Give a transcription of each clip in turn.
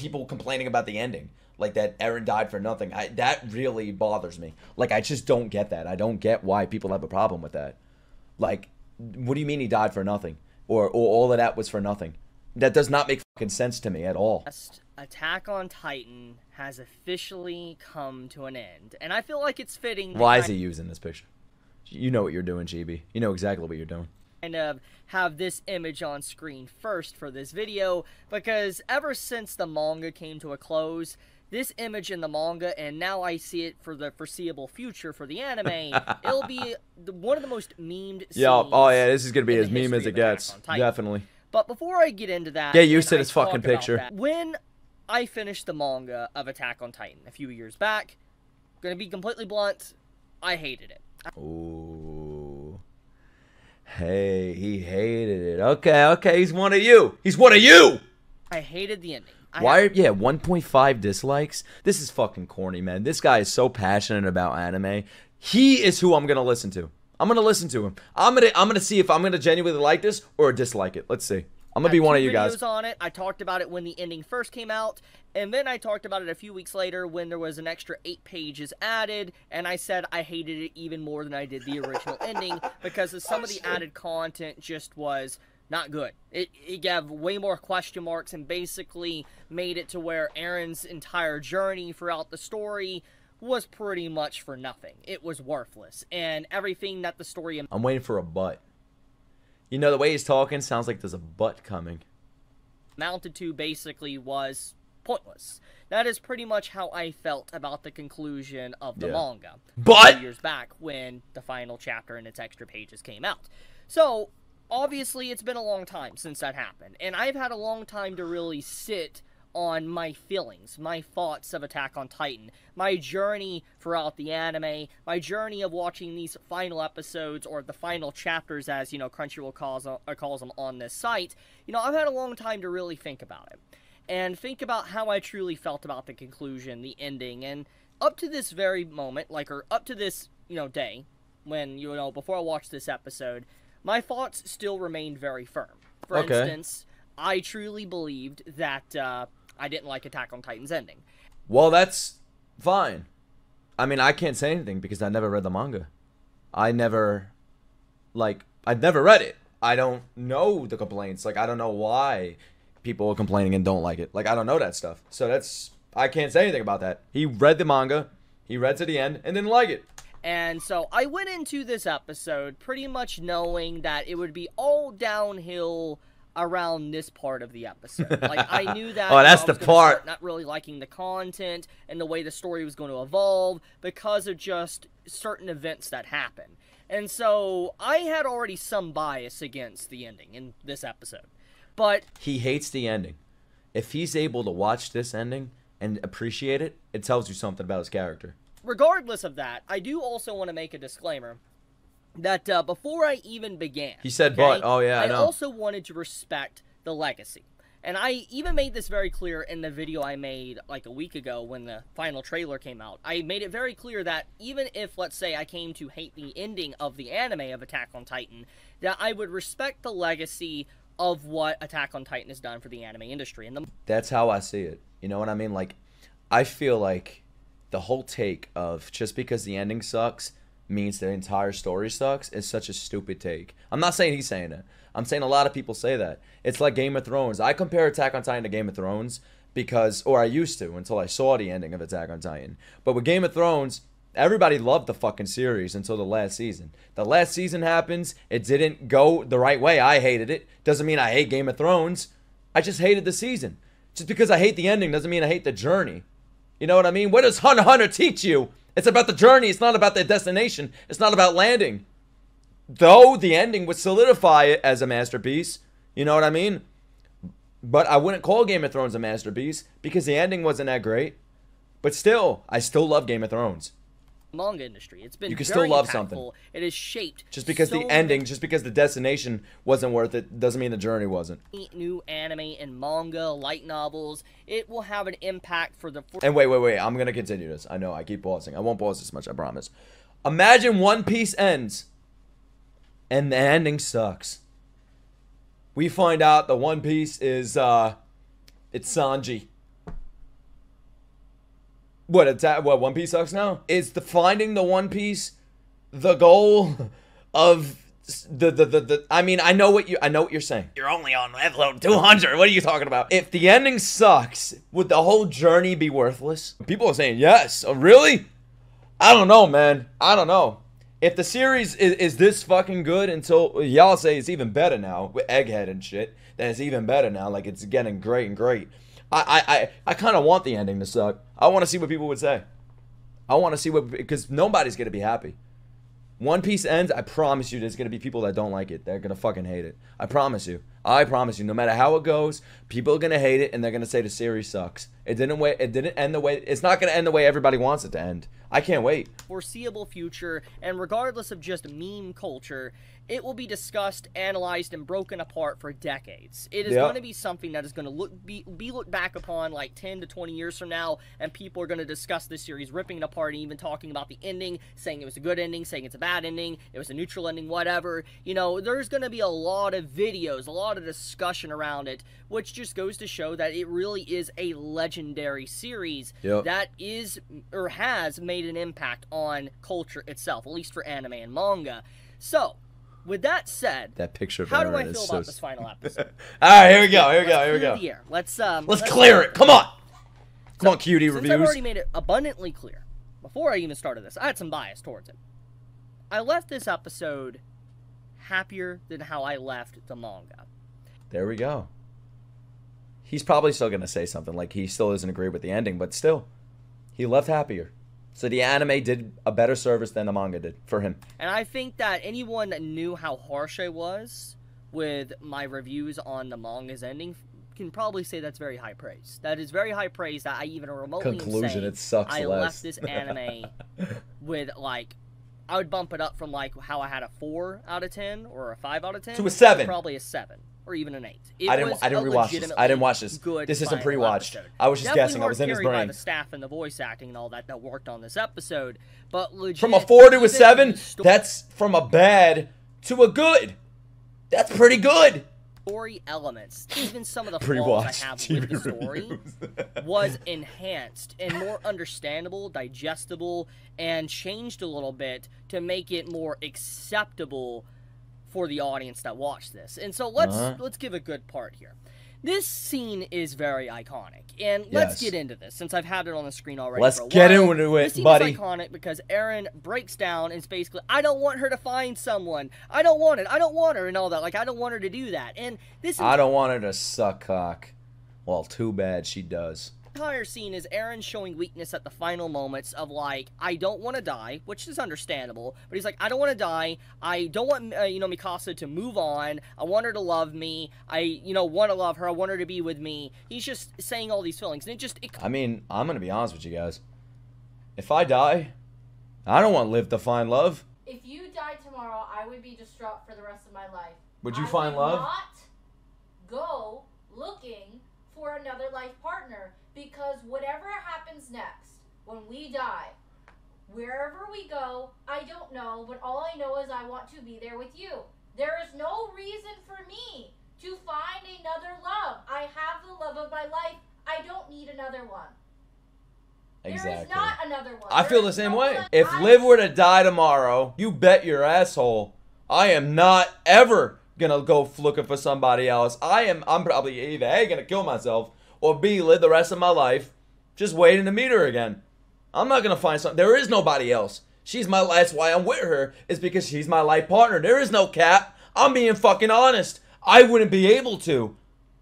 people complaining about the ending, like that Eren died for nothing. That really bothers me. Like, I just don't get that. I don't get why people have a problem with that. Like, what do you mean he died for nothing? Or all of that was for nothing? That does not make fucking sense to me at all. Attack on Titan has officially come to an end, and I feel like it's fitting. Why is he using this picture? You know what you're doing, Chibi. You know exactly what you're doing. Kind of have this image on screen first for this video, because ever since the manga came to a close, this image in the manga, and now I see it for the foreseeable future for the anime, it'll be one of the most memed scenes. Yeah, oh yeah, this is gonna be as meme as it gets. Definitely. But before I get into that, get used to this fucking picture. When I finished the manga of Attack on Titan a few years back, gonna be completely blunt, I hated it. Ooh. Hey, he hated it. Okay, he's one of you. He's one of you! I hated the ending. Yeah, 1.5 dislikes? This is fucking corny, man. This guy is so passionate about anime. He is who I'm gonna listen to. I'm gonna listen to him. I'm gonna see if I'm gonna genuinely like this or dislike it. Let's see. I'm gonna be one of you guys. On it. I talked about it when the ending first came out, and then I talked about it a few weeks later when there was an extra 8 pages added, and I said I hated it even more than I did the original ending because some of the added content just was not good. It gave way more question marks and basically made it to where Eren's entire journey throughout the story was pretty much for nothing. It was worthless, and everything that the story... I'm waiting for a butt. You know, the way he's talking sounds like there's a butt coming. ...amounted to basically was pointless. That is pretty much how I felt about the conclusion of the manga. But... 2 years back when the final chapter and its extra pages came out. So, obviously, it's been a long time since that happened, and I've had a long time to really sit on my feelings, my thoughts of Attack on Titan, my journey throughout the anime, my journey of watching these final episodes, or the final chapters as, you know, Crunchyroll calls them on this site. You know, I've had a long time to really think about it, and think about how I truly felt about the conclusion, the ending, and up to this very moment, or up to this, you know, day, when, you know, before I watched this episode, my thoughts still remained very firm. For instance, I truly believed that, I didn't like Attack on Titan's ending. Well, that's fine. I mean, I can't say anything because I never read the manga. I've never read it. I don't know the complaints. Like, I don't know why people are complaining and don't like it. Like, I don't know that stuff. So I can't say anything about that. He read the manga, he read to the end, and didn't like it. And so I went into this episode pretty much knowing that it would be all downhill around this part of the episode. Like, I knew that that's I the part not really liking the content and the way the story was going to evolve because of just certain events that happened. And so I had already some bias against the ending in this episode. But he hates the ending. If he's able to watch this ending and appreciate it, it tells you something about his character. Regardless of that, I do also want to make a disclaimer that before I even began... He said, okay, but, oh yeah, I know. I also wanted to respect the legacy. And I even made this very clear in the video I made like a week ago when the final trailer came out. I made it very clear that even if, let's say, I came to hate the ending of the anime of Attack on Titan, that I would respect the legacy of what Attack on Titan has done for the anime industry. And that's how I see it. You know what I mean? Like, I feel like the whole take of just because the ending sucks means the entire story sucks is such a stupid take. I'm not saying he's saying it. I'm saying a lot of people say that. It's like Game of Thrones. I compare Attack on Titan to Game of Thrones because, or I used to until I saw the ending of Attack on Titan. But with Game of Thrones, everybody loved the fucking series until the last season. The last season happens, it didn't go the right way. I hated it. Doesn't mean I hate Game of Thrones. I just hated the season. Just because I hate the ending doesn't mean I hate the journey. You know what I mean? What does Hunter x Hunter teach you? It's about the journey. It's not about the destination. It's not about landing. Though the ending would solidify it as a masterpiece. You know what I mean? But I wouldn't call Game of Thrones a masterpiece because the ending wasn't that great. But still, I still love Game of Thrones. Manga industry. It's been you can still love something. It is shaped. Just because the ending, just because the destination wasn't worth it, doesn't mean the journey wasn't. New anime and manga, light novels, it will have an impact for the... And wait. I'm going to continue this. I know, I keep pausing. I won't pause this much, I promise. Imagine One Piece ends, and the ending sucks. We find out the One Piece is, it's Sanji. What One Piece sucks now? Is the finding the One Piece the goal of the I mean, I know what you're saying. You're only on episode 200. What are you talking about? If the ending sucks, would the whole journey be worthless? People are saying yes. Oh, really? I don't know, man. I don't know. If the series is this fucking good until y'all say it's even better now with Egghead and shit, then it's even better now. Like, it's getting great and great. I kind of want the ending to suck. I want to see what people would say. I want to see what, because nobody's gonna be happy. One Piece ends, I promise you there's going to be people that don't like it. They're going to fucking hate it. I promise you. I promise you. No matter how it goes, people are going to hate it and they're going to say the series sucks. It didn't end the way, it's not going to end the way everybody wants it to end. I can't wait. Foreseeable future, and regardless of just meme culture, it will be discussed, analyzed, and broken apart for decades. It is going to be something that is going to be looked back upon like 10 to 20 years from now, and people are going to discuss this series, ripping it apart, and even talking about the ending, saying it was a good ending, saying it's a bad ending, it was a neutral ending, whatever. You know, there's going to be a lot of videos, a lot of discussion around it, which just goes to show that it really is a legendary series that is, or has made an impact on culture itself, at least for anime and manga. So, with that said, that picture of how do I feel about this final episode? All right, here we go. Here we go. Let's clear it. Come on. Come on, cutie since reviews. I've already made it abundantly clear, before I even started this, I had some bias towards it. I left this episode happier than how I left the manga. There we go. He's probably still going to say something like he still doesn't agree with the ending, but still, he left happier. So the anime did a better service than the manga did for him. And I think that anyone that knew how harsh I was with my reviews on the manga's ending can probably say that's very high praise. That is very high praise that I even remotely conclusion, it sucks I less. left this anime with, like, I would bump it up from, like, how I had a 4 out of 10 or a 5 out of 10 to a 7. Probably a 7 or even an 8. I didn't rewatch this. I didn't watch this. This isn't pre-watched. I was just guessing. I was in his brain. By the staff and the voice acting and all that worked on this episode, but legit, from a 4 to a 7, that's from a bad to a good. That's pretty good. Story elements, even some of the flaws I have with the story, was enhanced and more understandable, digestible, and changed a little bit to make it more acceptable for the audience that watched this. And so let's give a good part here. This scene is very iconic, and let's get into this since I've had it on the screen already. Let's get into it, this scene buddy. Is iconic because Eren breaks down and it's basically, I don't want her to find someone. I don't want it. I don't want her and all that. Like, I don't want her to do that. And this I don't want her to suck cock. Well, too bad she does. Entire scene is Eren showing weakness at the final moments of, like, I don't want to die, which is understandable, but he's like, I don't want to die, I don't want, Mikasa to move on, I want her to love me, I, want to love her, I want her to be with me. He's just saying all these feelings, and I mean, I'm gonna be honest with you guys. If I die, I don't want to live to find love. If you died tomorrow, I would be distraught for the rest of my life. Would you find love? I would not go looking for another life partner. Because whatever happens next, when we die, wherever we go, I don't know, but all I know is I want to be there with you. There is no reason for me to find another love. I have the love of my life. I don't need another one. Exactly. There is not another one. I feel the same way. If Liv were to die tomorrow, you bet your asshole, I am not ever gonna go looking for somebody else. I'm probably either A, gonna kill myself, or B, live the rest of my life just waiting to meet her again. I'm not going to find something. There is nobody else. She's my life. That's why I'm with her, is because she's my life partner. There is no cap. I'm being fucking honest. I wouldn't be able to.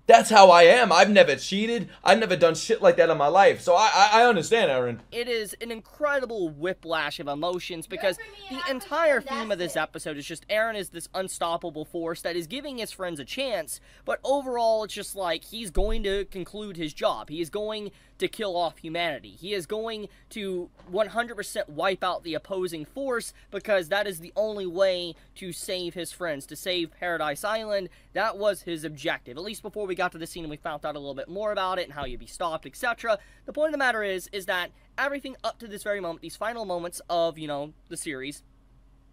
That's how I am. I've never cheated. I've never done shit like that in my life. So I understand, Eren. It is an incredible whiplash of emotions because the entire theme of this episode is just Eren is this unstoppable force that is giving his friends a chance, but overall it's just like he's going to conclude his job. He is going to kill off humanity. He is going to 100% wipe out the opposing force because that is the only way to save his friends, to save Paradise Island. That was his objective, at least before we got to the scene and we found out a little bit more about it and how you'd be stopped, etc. The point of the matter is that everything up to this very moment, these final moments of, the series,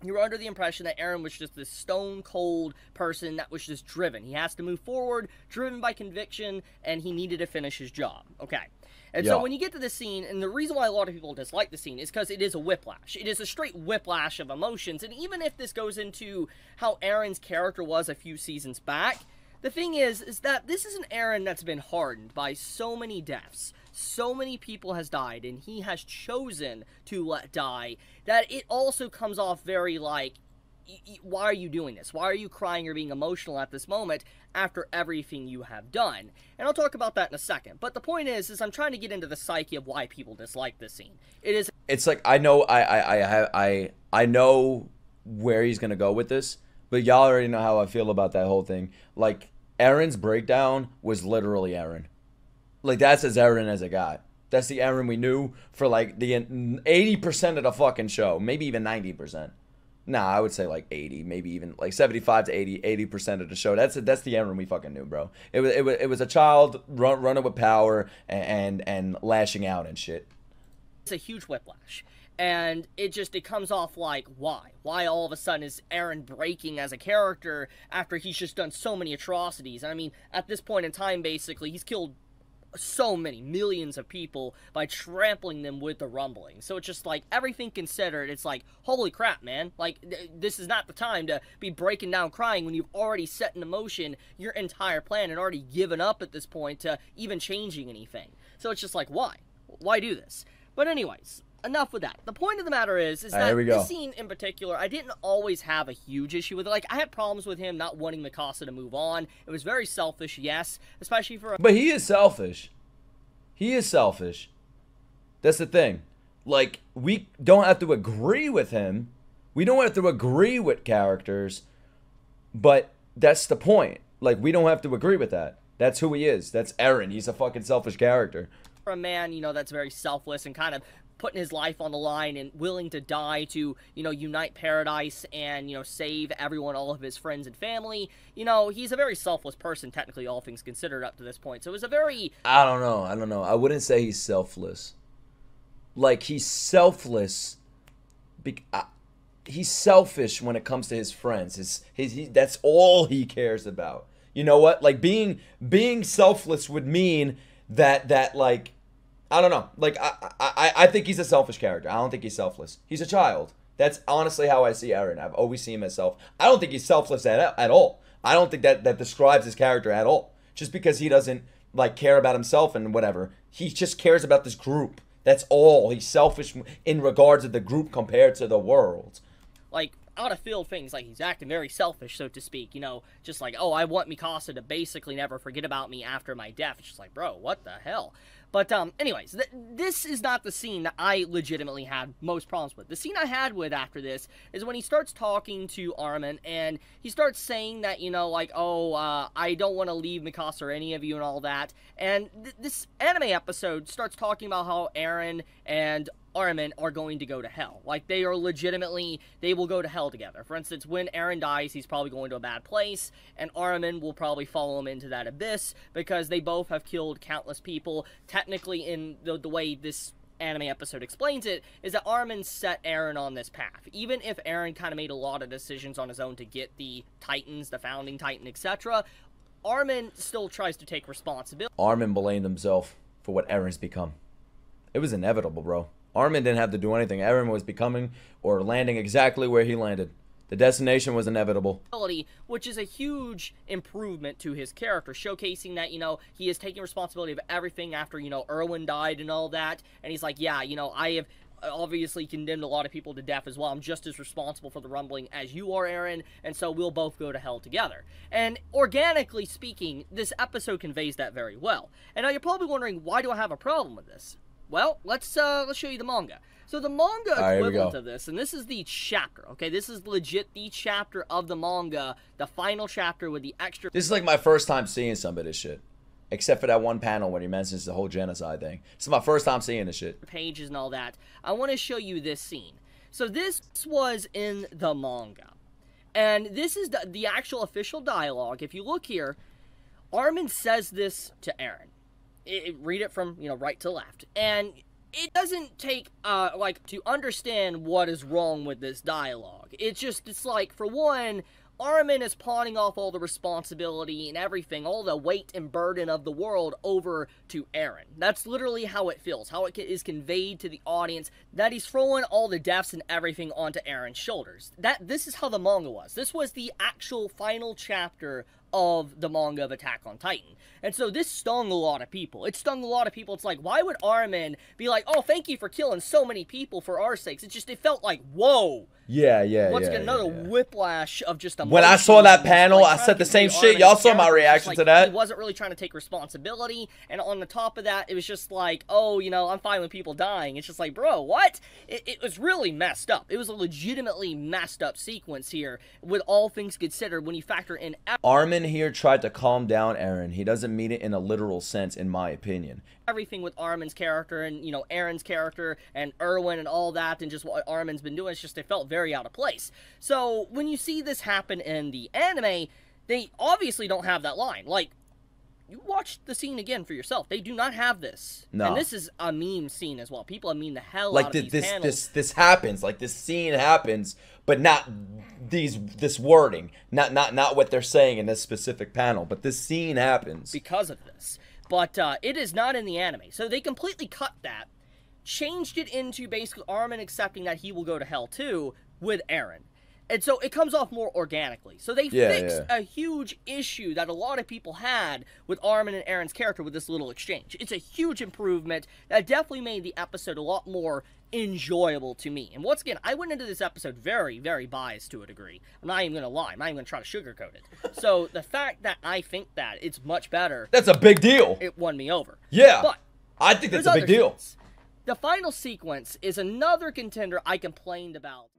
you were under the impression that Eren was just this stone-cold person that was just driven. He has to move forward, driven by conviction, and he needed to finish his job. Okay. And Yeah. so when you get to this scene, and the reason why a lot of people dislike the scene is because it is a whiplash. It is a straight whiplash of emotions. And even if this goes into how Aaron's character was a few seasons back, the thing is that this is an Aaron that's been hardened by so many deaths. So many people has died, and he has chosen to let die, that it also comes off very like, why are you doing this? Why are you crying or being emotional at this moment after everything you have done? And I'll talk about that in a second. But the point is I'm trying to get into the psyche of why people dislike this scene. It's like, I know I know where he's gonna go with this, but y'all already know how I feel about that whole thing. Like, Aaron's breakdown was literally Aaron. Like, that's as Aaron as it got. That's the Aaron we knew for like the 80% of the fucking show, maybe even 90%. Nah, I would say like 80, maybe even like 75 to 80% of the show. That's the Aaron we fucking knew, bro. It was a child running with power and lashing out and shit. It's a huge whiplash. And it comes off like, why? Why all of a sudden is Aaron breaking as a character after he's just done so many atrocities? And I mean, at this point in time, basically, he's killed so many millions of people by trampling them with the rumbling. So it's just like, everything considered, it's like, holy crap, man. Like, this is not the time to be breaking down crying when you've already set in motion your entire plan and already given up at this point to even changing anything. So it's just like, why? Why do this? But anyways, enough with that. The point of the matter is that this scene in particular, I didn't always have a huge issue with it. Like, I had problems with him not wanting Mikasa to move on. It was very selfish, yes, especially for... But he is selfish. He is selfish. That's the thing. Like, we don't have to agree with him. We don't have to agree with characters. But that's the point. Like, we don't have to agree with that. That's who he is. That's Eren. He's a fucking selfish character. For a man, you know, that's very selfless and kind of putting his life on the line and willing to die to, you know, unite Paradise and, you know, save everyone, all of his friends and family. You know, he's a very selfless person, technically, all things considered up to this point. So it was a very... I don't know. I wouldn't say he's selfless. Like, he's selfless. He's selfish when it comes to his friends. That's all he cares about. You know what? Like, being selfless would mean that like... I don't know. Like, I think he's a selfish character. I don't think he's selfless. He's a child. That's honestly how I see Eren. I've always seen him as I don't think he's selfless at all. I don't think that describes his character at all. Just because he doesn't, like, care about himself and whatever. He just cares about this group. That's all. He's selfish in regards to the group compared to the world. Like, out of field things, like, he's acting very selfish, so to speak, you know, just like, oh, I want Mikasa to basically never forget about me after my death. It's just like, bro, what the hell? But, anyways, this is not the scene that I legitimately had most problems with. The scene I had with after this is when he starts talking to Armin, and he starts saying that, you know, like, oh, I don't want to leave Mikasa or any of you and all that. And this anime episode starts talking about how Eren and Armin are going to go to hell. Like, they are legitimately, they will go to hell together. For instance, when Eren dies, he's probably going to a bad place, and Armin will probably follow him into that abyss, because they both have killed countless people. Technically, in the way this anime episode explains it, is that Armin set Eren on this path. Even if Eren kind of made a lot of decisions on his own to get the Titans, the Founding Titan, etc., Armin still tries to take responsibility. Armin blamed himself for what Eren's become. It was inevitable, bro. Armin didn't have to do anything. Eren was becoming or landing exactly where he landed. The destination was inevitable. Which is a huge improvement to his character, showcasing that, you know, he is taking responsibility of everything after, you know, Erwin died and all that. And he's like, yeah, you know, I have obviously condemned a lot of people to death as well. I'm just as responsible for the rumbling as you are, Eren, and so we'll both go to hell together. And organically speaking, this episode conveys that very well. And now you're probably wondering, why do I have a problem with this? Well, let's show you the manga. So the manga equivalent of this, and this is the chapter, okay? This is legit the chapter of the manga, the final chapter with the extra... This is like my first time seeing some of this shit. Except for that one panel when he mentions the whole genocide thing. This is my first time seeing this shit. Pages and all that. I want to show you this scene. So this was in the manga. And this is the actual official dialogue. If you look here, Armin says this to Eren. Read it from, you know, right to left. And it doesn't take, like, to understand what is wrong with this dialogue. It's like, for one, Armin is pawning off all the responsibility and everything, all the weight and burden of the world over to Eren. That's literally how it feels, how it is conveyed to the audience, that he's throwing all the deaths and everything onto Eren's shoulders. This is how the manga was. This was the actual final chapter of the manga of Attack on Titan. And so this stung a lot of people. It stung a lot of people. It's like, why would Armin be like, oh, thank you for killing so many people for our sakes? It felt like, whoa. Yeah. Once again, another whiplash of just when I saw that panel, I said the same shit. Y'all saw my reaction to that. He wasn't really trying to take responsibility, and on the top of that, it was just like, oh, you know, I'm fine with people dying. It's just like, bro, what? It was really messed up. It was a legitimately messed up sequence here, with all things considered, when you factor in... Armin here tried to calm down Eren. He doesn't mean it in a literal sense, in my opinion. Everything with Armin's character and, you know, Eren's character and Erwin and all that and just what Armin's been doing, it's just, it felt very out of place. So, when you see this happen in the anime, they obviously don't have that line. Like, you watch the scene again for yourself. They do not have this. No. And this is a meme scene as well. People have memed the hell like out of these panels. This happens. Like, this scene happens, but not this wording. Not what they're saying in this specific panel, but this scene happens. Because of this. But it is not in the anime. So they completely cut that, changed it into basically Armin accepting that he will go to hell too with Eren. And so it comes off more organically. So they fixed a huge issue that a lot of people had with Armin and Eren's character with this little exchange. It's a huge improvement that definitely made the episode a lot more enjoyable to me. And once again, I went into this episode very, very biased to a degree. I'm not even going to lie. I'm not even going to try to sugarcoat it. So the fact that I think that it's much better... That's a big deal. It won me over. Yeah. But I think that's a big deal. Things. The final sequence is another contender I complained about.